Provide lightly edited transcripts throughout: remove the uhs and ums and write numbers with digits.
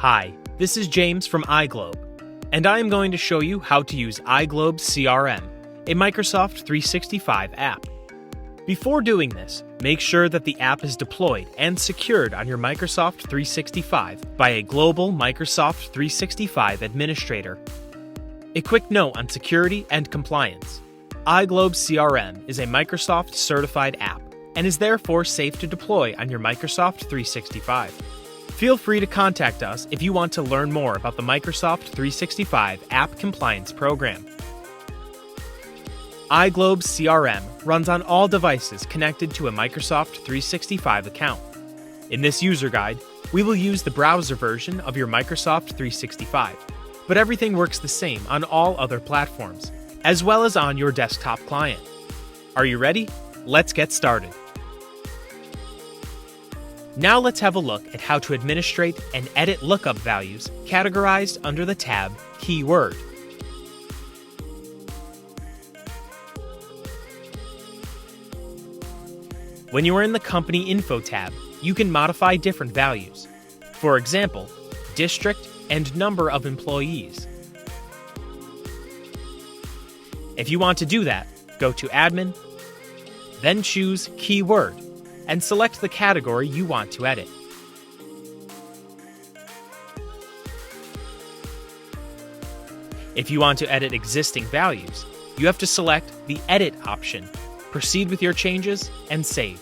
Hi, this is James from iGlobe, and I am going to show you how to use iGlobe CRM, a Microsoft 365 app. Before doing this, make sure that the app is deployed and secured on your Microsoft 365 by a global Microsoft 365 administrator. A quick note on security and compliance. iGlobe CRM is a Microsoft certified app and is therefore safe to deploy on your Microsoft 365. Feel free to contact us if you want to learn more about the Microsoft 365 App Compliance Program. iGlobe CRM runs on all devices connected to a Microsoft 365 account. In this user guide, we will use the browser version of your Microsoft 365, but everything works the same on all other platforms, as well as on your desktop client. Are you ready? Let's get started. Now let's have a look at how to administrate and edit lookup values categorized under the tab Keyword. When you are in the Company Info tab, you can modify different values. For example, district and number of employees. If you want to do that, go to Admin, then choose Keyword, and select the category you want to edit. If you want to edit existing values, you have to select the Edit option, proceed with your changes, and save.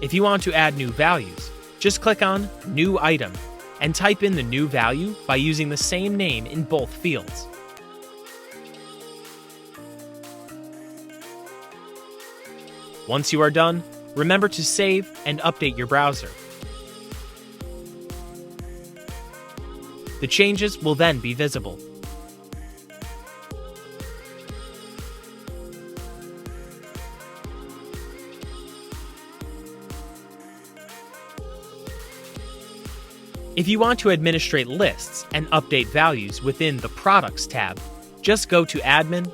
If you want to add new values, just click on New Item and type in the new value by using the same name in both fields. Once you are done, remember to save and update your browser. The changes will then be visible. If you want to administrate lists and update values within the Products tab, just go to Admin,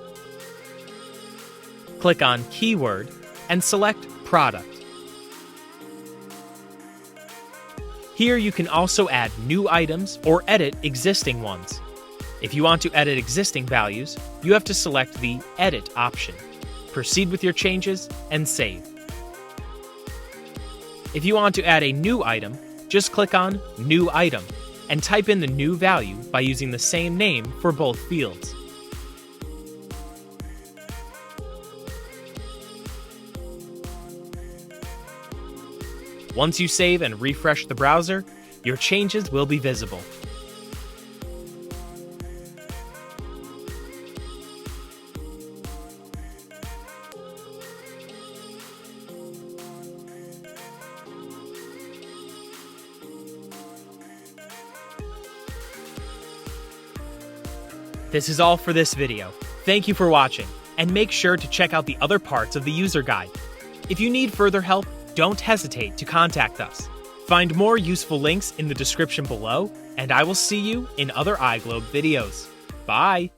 click on Keyword, and select Product. Here you can also add new items or edit existing ones. If you want to edit existing values, you have to select the Edit option, proceed with your changes, and save. If you want to add a new item, just click on New Item and type in the new value by using the same name for both fields. Once you save and refresh the browser, your changes will be visible. This is all for this video. Thank you for watching, and make sure to check out the other parts of the user guide. If you need further help, don't hesitate to contact us. Find more useful links in the description below, and I will see you in other iGlobe videos. Bye!